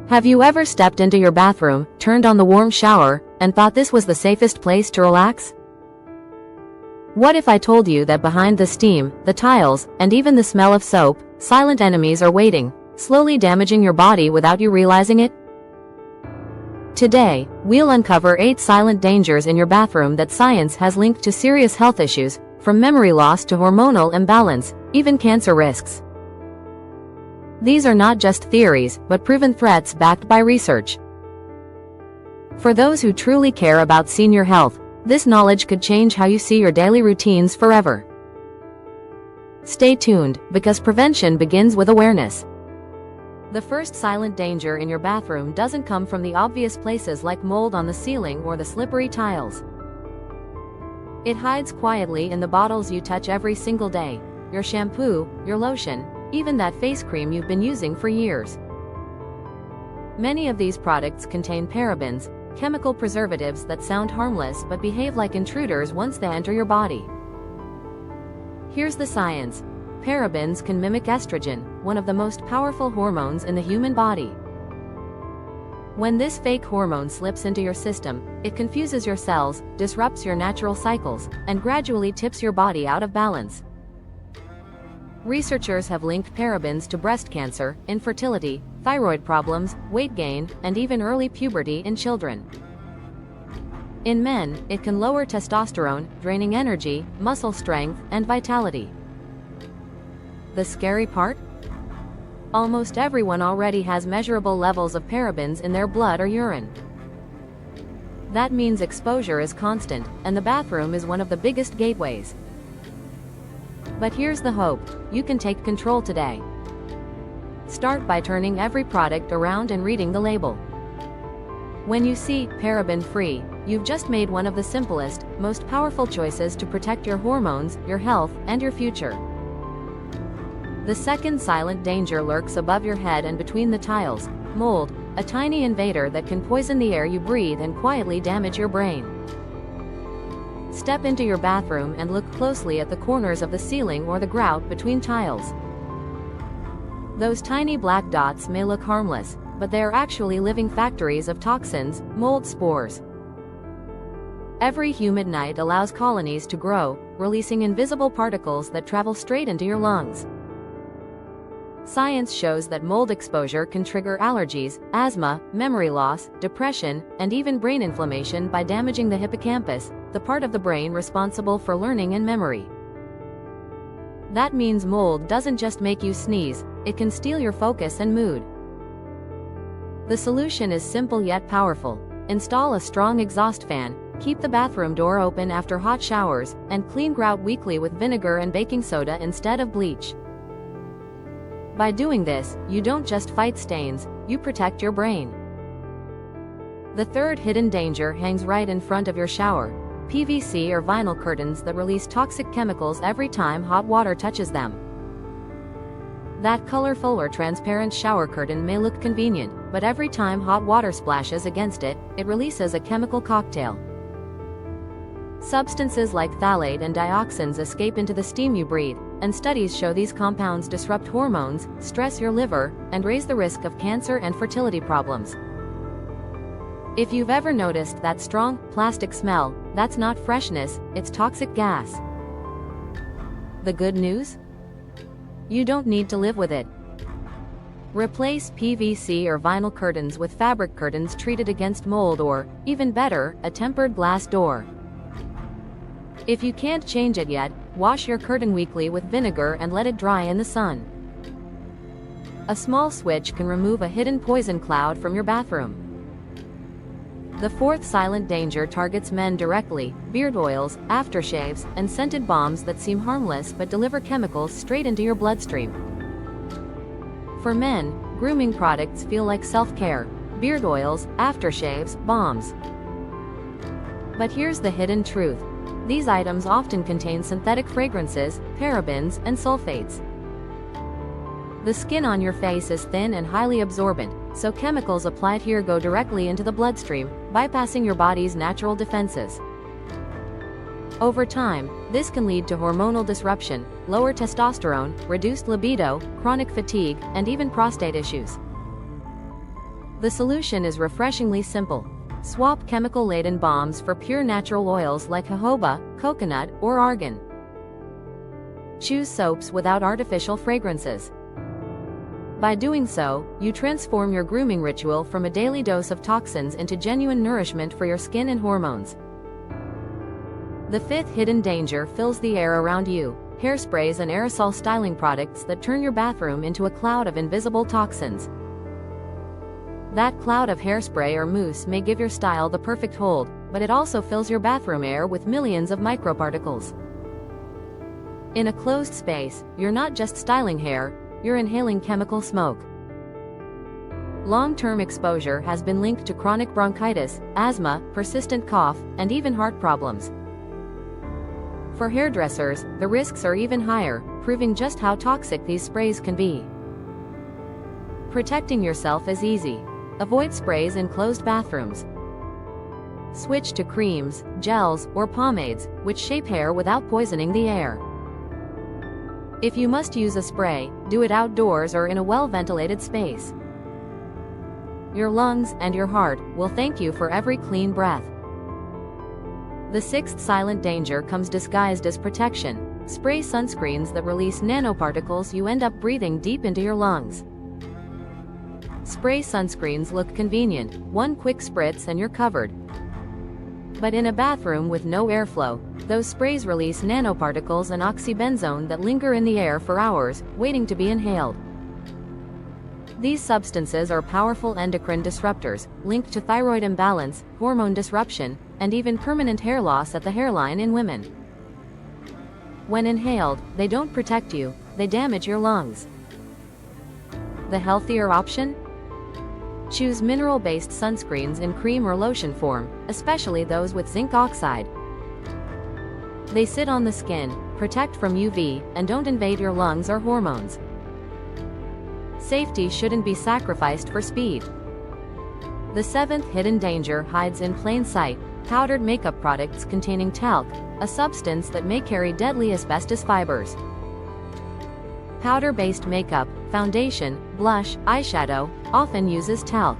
Have you ever stepped into your bathroom, turned on the warm shower, and thought this was the safest place to relax? What if I told you that behind the steam, the tiles, and even the smell of soap, silent enemies are waiting, slowly damaging your body without you realizing it? Today, we'll uncover 8 silent dangers in your bathroom that science has linked to serious health issues, from memory loss to hormonal imbalance, even cancer risks. These are not just theories, but proven threats backed by research. For those who truly care about senior health, this knowledge could change how you see your daily routines forever. Stay tuned, because prevention begins with awareness. The first silent danger in your bathroom doesn't come from the obvious places like mold on the ceiling or the slippery tiles. It hides quietly in the bottles you touch every single day, your shampoo, your lotion, even that face cream you've been using for years. Many of these products contain parabens, chemical preservatives that sound harmless but behave like intruders once they enter your body. Here's the science. Parabens can mimic estrogen, one of the most powerful hormones in the human body. When this fake hormone slips into your system, it confuses your cells, disrupts your natural cycles, and gradually tips your body out of balance. Researchers have linked parabens to breast cancer, infertility, thyroid problems, weight gain, and even early puberty in children. In men, it can lower testosterone, draining energy, muscle strength, and vitality. The scary part? Almost everyone already has measurable levels of parabens in their blood or urine. That means exposure is constant, and the bathroom is one of the biggest gateways. But here's the hope: you can take control today. Start by turning every product around and reading the label. When you see paraben-free, you've just made one of the simplest, most powerful choices to protect your hormones, your health, and your future. The second silent danger lurks above your head and between the tiles: mold, a tiny invader that can poison the air you breathe and quietly damage your brain. Step into your bathroom and look closely at the corners of the ceiling or the grout between tiles. Those tiny black dots may look harmless, but they are actually living factories of toxins, mold spores. Every humid night allows colonies to grow, releasing invisible particles that travel straight into your lungs. Science shows that mold exposure can trigger allergies, asthma, memory loss, depression, and even brain inflammation by damaging the hippocampus, the part of the brain responsible for learning and memory. That means mold doesn't just make you sneeze, it can steal your focus and mood. The solution is simple yet powerful. Install a strong exhaust fan, keep the bathroom door open after hot showers, and clean grout weekly with vinegar and baking soda instead of bleach. By doing this, you don't just fight stains, you protect your brain. The third hidden danger hangs right in front of your shower: PVC or vinyl curtains that release toxic chemicals every time hot water touches them. That colorful or transparent shower curtain may look convenient, but every time hot water splashes against it, it releases a chemical cocktail. Substances like phthalate and dioxins escape into the steam you breathe, and studies show these compounds disrupt hormones, stress your liver, and raise the risk of cancer and fertility problems. If you've ever noticed that strong, plastic smell, that's not freshness, it's toxic gas. The good news? You don't need to live with it. Replace PVC or vinyl curtains with fabric curtains treated against mold or, even better, a tempered glass door. If you can't change it yet, wash your curtain weekly with vinegar and let it dry in the sun. A small switch can remove a hidden poison cloud from your bathroom. The fourth silent danger targets men directly: beard oils, aftershaves, and scented balms that seem harmless but deliver chemicals straight into your bloodstream. For men, grooming products feel like self-care: beard oils, aftershaves, balms. But here's the hidden truth: these items often contain synthetic fragrances, parabens, and sulfates. The skin on your face is thin and highly absorbent, so chemicals applied here go directly into the bloodstream, bypassing your body's natural defenses. Over time, this can lead to hormonal disruption, lower testosterone, reduced libido, chronic fatigue, and even prostate issues. The solution is refreshingly simple. Swap chemical-laden balms for pure natural oils like jojoba, coconut, or argan. Choose soaps without artificial fragrances. By doing so, you transform your grooming ritual from a daily dose of toxins into genuine nourishment for your skin and hormones. The fifth hidden danger fills the air around you: hairsprays and aerosol styling products that turn your bathroom into a cloud of invisible toxins. That cloud of hairspray or mousse may give your style the perfect hold, but it also fills your bathroom air with millions of microparticles. In a closed space, you're not just styling hair, you're inhaling chemical smoke. Long-term exposure has been linked to chronic bronchitis, asthma, persistent cough, and even heart problems. For hairdressers, the risks are even higher, proving just how toxic these sprays can be. Protecting yourself is easy. Avoid sprays in closed bathrooms. Switch to creams, gels, or pomades, which shape hair without poisoning the air. If you must use a spray, do it outdoors or in a well-ventilated space. Your lungs and your heart will thank you for every clean breath. The sixth silent danger comes disguised as protection: spray sunscreens that release nanoparticles you end up breathing deep into your lungs. Spray sunscreens look convenient: one quick spritz and you're covered. But in a bathroom with no airflow, those sprays release nanoparticles and oxybenzone that linger in the air for hours, waiting to be inhaled. These substances are powerful endocrine disruptors, linked to thyroid imbalance, hormone disruption, and even permanent hair loss at the hairline in women. When inhaled, they don't protect you, they damage your lungs. The healthier option? Choose mineral-based sunscreens in cream or lotion form, especially those with zinc oxide. They sit on the skin, protect from UV, and don't invade your lungs or hormones. Safety shouldn't be sacrificed for speed. The seventh hidden danger hides in plain sight: powdered makeup products containing talc, a substance that may carry deadly asbestos fibers. Powder-based makeup, foundation, blush, eyeshadow, often uses talc.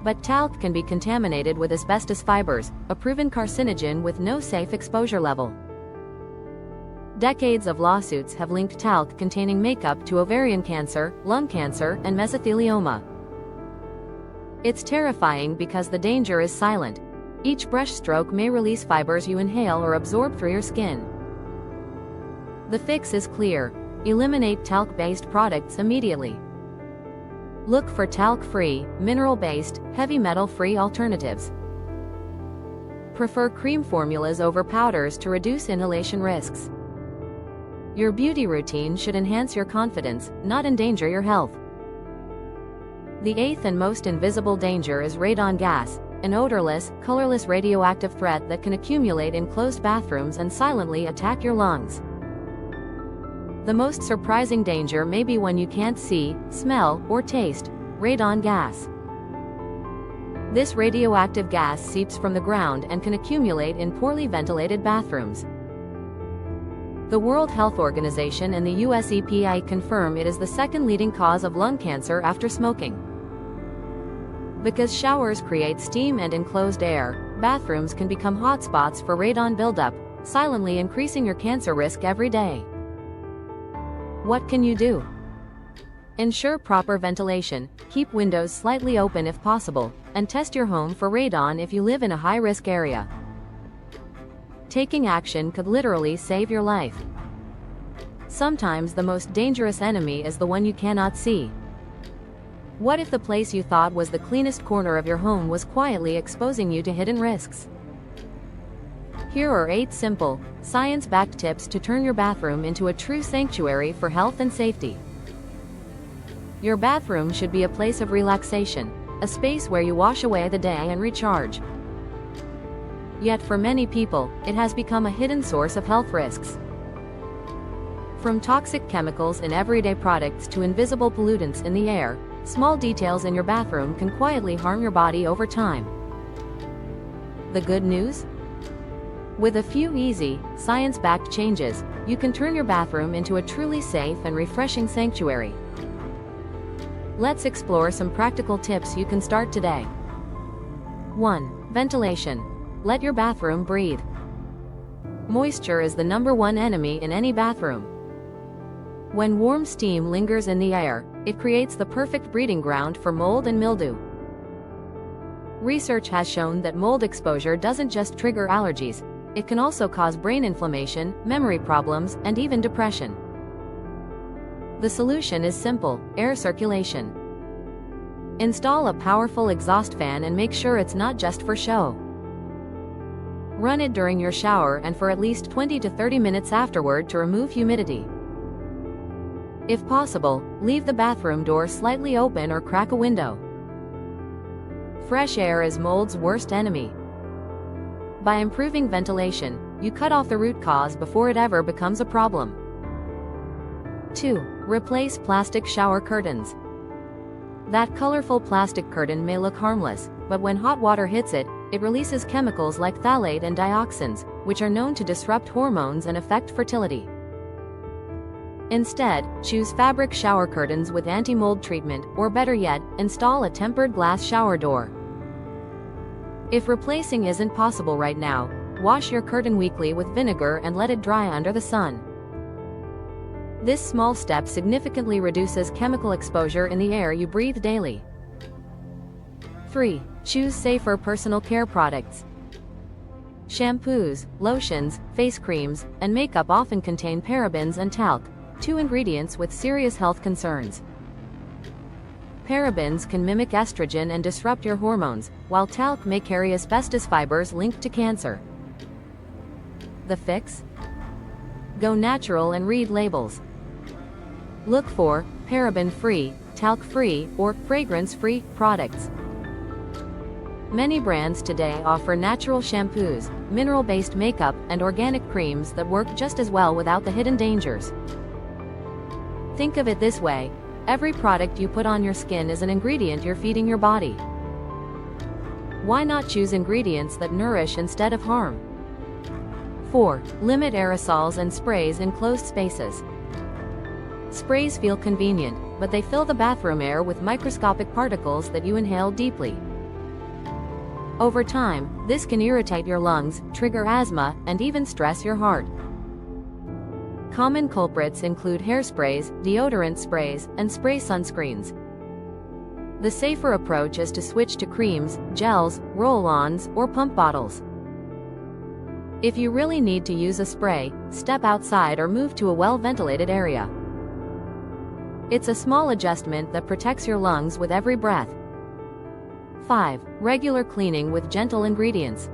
But talc can be contaminated with asbestos fibers, a proven carcinogen with no safe exposure level. Decades of lawsuits have linked talc-containing makeup to ovarian cancer, lung cancer, and mesothelioma. It's terrifying because the danger is silent. Each brush stroke may release fibers you inhale or absorb through your skin. The fix is clear: eliminate talc-based products immediately. Look for talc-free, mineral-based, heavy metal-free alternatives. Prefer cream formulas over powders to reduce inhalation risks. Your beauty routine should enhance your confidence, not endanger your health. The eighth and most invisible danger is radon gas, an odorless, colorless radioactive threat that can accumulate in closed bathrooms and silently attack your lungs. The most surprising danger may be when you can't see, smell, or taste radon gas. This radioactive gas seeps from the ground and can accumulate in poorly ventilated bathrooms. The World Health Organization and the US EPA confirm it is the second leading cause of lung cancer after smoking. Because showers create steam and enclosed air, bathrooms can become hotspots for radon buildup, silently increasing your cancer risk every day. What can you do? Ensure proper ventilation, keep windows slightly open if possible, and test your home for radon if you live in a high-risk area. Taking action could literally save your life. Sometimes the most dangerous enemy is the one you cannot see. What if the place you thought was the cleanest corner of your home was quietly exposing you to hidden risks? Here are 8 simple, science-backed tips to turn your bathroom into a true sanctuary for health and safety. Your bathroom should be a place of relaxation, a space where you wash away the day and recharge. Yet for many people, it has become a hidden source of health risks. From toxic chemicals in everyday products to invisible pollutants in the air, small details in your bathroom can quietly harm your body over time. The good news? With a few easy, science-backed changes, you can turn your bathroom into a truly safe and refreshing sanctuary. Let's explore some practical tips you can start today. 1. Ventilation. Let your bathroom breathe. Moisture is the #1 enemy in any bathroom. When warm steam lingers in the air, it creates the perfect breeding ground for mold and mildew. Research has shown that mold exposure doesn't just trigger allergies, it can also cause brain inflammation, memory problems, and even depression. The solution is simple: air circulation. Install a powerful exhaust fan and make sure it's not just for show. Run it during your shower and for at least 20 to 30 minutes afterward to remove humidity. If possible, leave the bathroom door slightly open or crack a window. Fresh air is mold's worst enemy. By improving ventilation, you cut off the root cause before it ever becomes a problem. 2. Replace plastic shower curtains. That colorful plastic curtain may look harmless, but when hot water hits it, it releases chemicals like phthalate and dioxins, which are known to disrupt hormones and affect fertility. Instead, choose fabric shower curtains with anti-mold treatment, or better yet, install a tempered glass shower door. If replacing isn't possible right now, wash your curtain weekly with vinegar and let it dry under the sun. This small step significantly reduces chemical exposure in the air you breathe daily. 3. Choose safer personal care products. Shampoos, lotions, face creams, and makeup often contain parabens and talc, 2 ingredients with serious health concerns. Parabens can mimic estrogen and disrupt your hormones, while talc may carry asbestos fibers linked to cancer. The fix? Go natural and read labels. Look for paraben-free, talc-free, or fragrance-free products. Many brands today offer natural shampoos, mineral-based makeup, and organic creams that work just as well without the hidden dangers. Think of it this way: every product you put on your skin is an ingredient you're feeding your body. Why not choose ingredients that nourish instead of harm? 4. Limit aerosols and sprays in closed spaces. Sprays feel convenient, but they fill the bathroom air with microscopic particles that you inhale deeply. Over time, this can irritate your lungs, trigger asthma, and even stress your heart. Common culprits include hairsprays, deodorant sprays, and spray sunscreens. The safer approach is to switch to creams, gels, roll-ons, or pump bottles. If you really need to use a spray, step outside or move to a well-ventilated area. It's a small adjustment that protects your lungs with every breath. 5. Regular cleaning with gentle ingredients.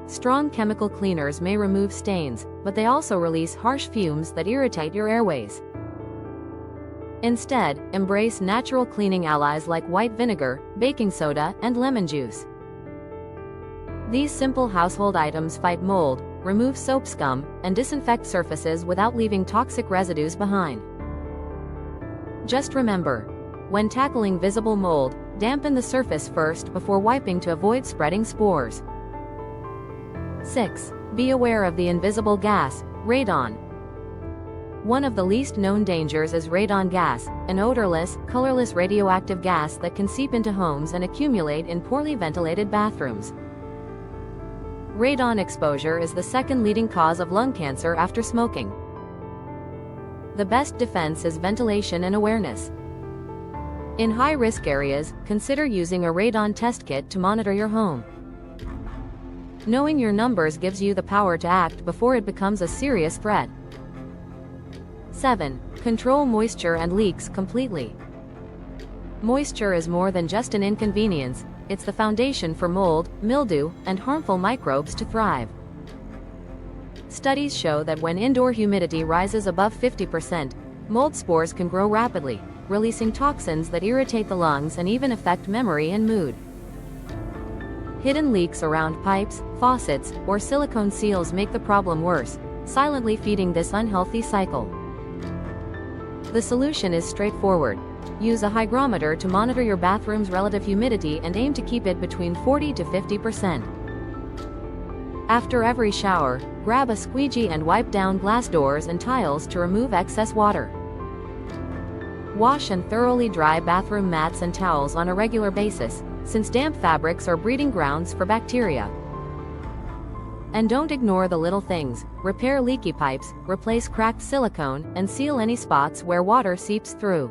Strong chemical cleaners may remove stains, but they also release harsh fumes that irritate your airways. Instead, embrace natural cleaning allies like white vinegar, baking soda, and lemon juice. These simple household items fight mold, remove soap scum, and disinfect surfaces without leaving toxic residues behind. Just remember, when tackling visible mold, dampen the surface first before wiping to avoid spreading spores. 6. Be aware of the invisible gas, radon. One of the least known dangers is radon gas, an odorless, colorless radioactive gas that can seep into homes and accumulate in poorly ventilated bathrooms. Radon exposure is the second leading cause of lung cancer after smoking. The best defense is ventilation and awareness. In high-risk areas, consider using a radon test kit to monitor your home. Knowing your numbers gives you the power to act before it becomes a serious threat. 7. Control moisture and leaks completely. Moisture is more than just an inconvenience, it's the foundation for mold, mildew, and harmful microbes to thrive. Studies show that when indoor humidity rises above 50%, mold spores can grow rapidly, releasing toxins that irritate the lungs and even affect memory and mood. Hidden leaks around pipes, faucets, or silicone seals make the problem worse, silently feeding this unhealthy cycle. The solution is straightforward. Use a hygrometer to monitor your bathroom's relative humidity and aim to keep it between 40 to 50%. After every shower, grab a squeegee and wipe down glass doors and tiles to remove excess water. Wash and thoroughly dry bathroom mats and towels on a regular basis, since damp fabrics are breeding grounds for bacteria. And don't ignore the little things. Repair leaky pipes, replace cracked silicone, and seal any spots where water seeps through.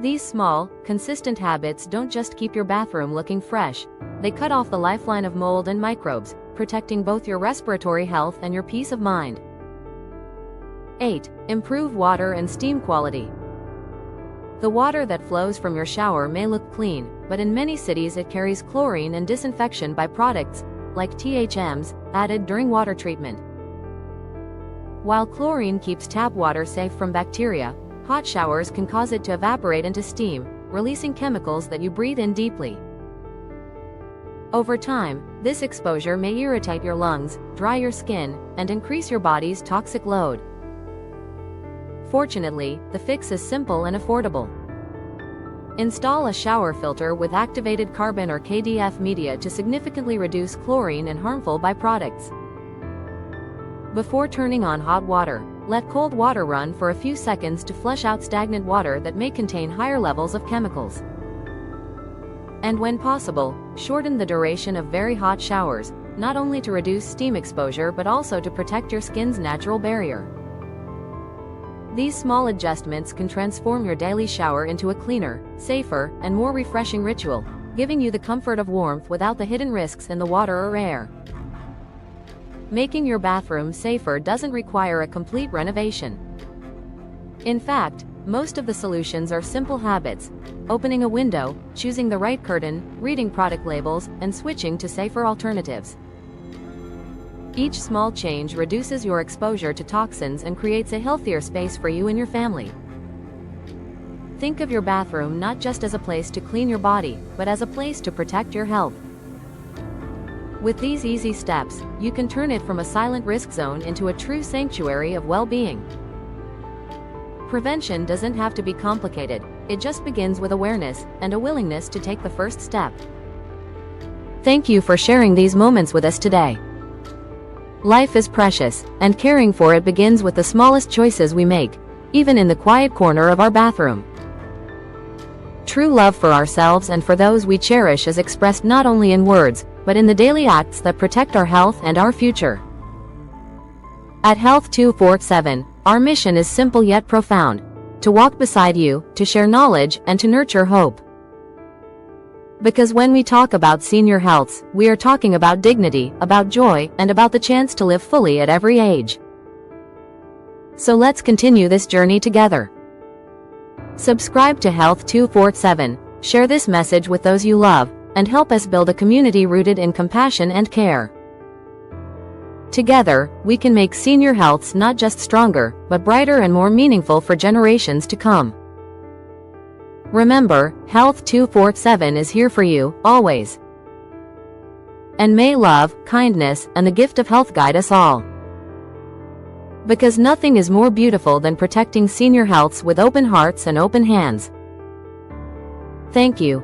These small, consistent habits don't just keep your bathroom looking fresh, they cut off the lifeline of mold and microbes, protecting both your respiratory health and your peace of mind. 8. Improve water and steam quality. The water that flows from your shower may look clean, but in many cities it carries chlorine and disinfection byproducts, like THMs, added during water treatment. While chlorine keeps tap water safe from bacteria, hot showers can cause it to evaporate into steam, releasing chemicals that you breathe in deeply. Over time, this exposure may irritate your lungs, dry your skin, and increase your body's toxic load. Fortunately, the fix is simple and affordable. Install a shower filter with activated carbon or KDF media to significantly reduce chlorine and harmful byproducts. Before turning on hot water, let cold water run for a few seconds to flush out stagnant water that may contain higher levels of chemicals. And when possible, shorten the duration of very hot showers, not only to reduce steam exposure but also to protect your skin's natural barrier. These small adjustments can transform your daily shower into a cleaner, safer, and more refreshing ritual, giving you the comfort of warmth without the hidden risks in the water or air. Making your bathroom safer doesn't require a complete renovation. In fact, most of the solutions are simple habits: opening a window, choosing the right curtain, reading product labels, and switching to safer alternatives. Each small change reduces your exposure to toxins and creates a healthier space for you and your family. Think of your bathroom not just as a place to clean your body, but as a place to protect your health. With these easy steps, you can turn it from a silent risk zone into a true sanctuary of well-being. Prevention doesn't have to be complicated, it just begins with awareness and a willingness to take the first step. Thank you for sharing these moments with us today. Life is precious, and caring for it begins with the smallest choices we make, even in the quiet corner of our bathroom. True love for ourselves and for those we cherish is expressed not only in words, but in the daily acts that protect our health and our future. At Health 247, our mission is simple yet profound: to walk beside you, to share knowledge, and to nurture hope. Because when we talk about senior healths, we are talking about dignity, about joy, and about the chance to live fully at every age. So let's continue this journey together. Subscribe to Health 247, share this message with those you love, and help us build a community rooted in compassion and care. Together, we can make senior healths not just stronger, but brighter and more meaningful for generations to come. Remember, Health 247 is here for you, always. And may love, kindness, and the gift of health guide us all. Because nothing is more beautiful than protecting senior healths with open hearts and open hands. Thank you.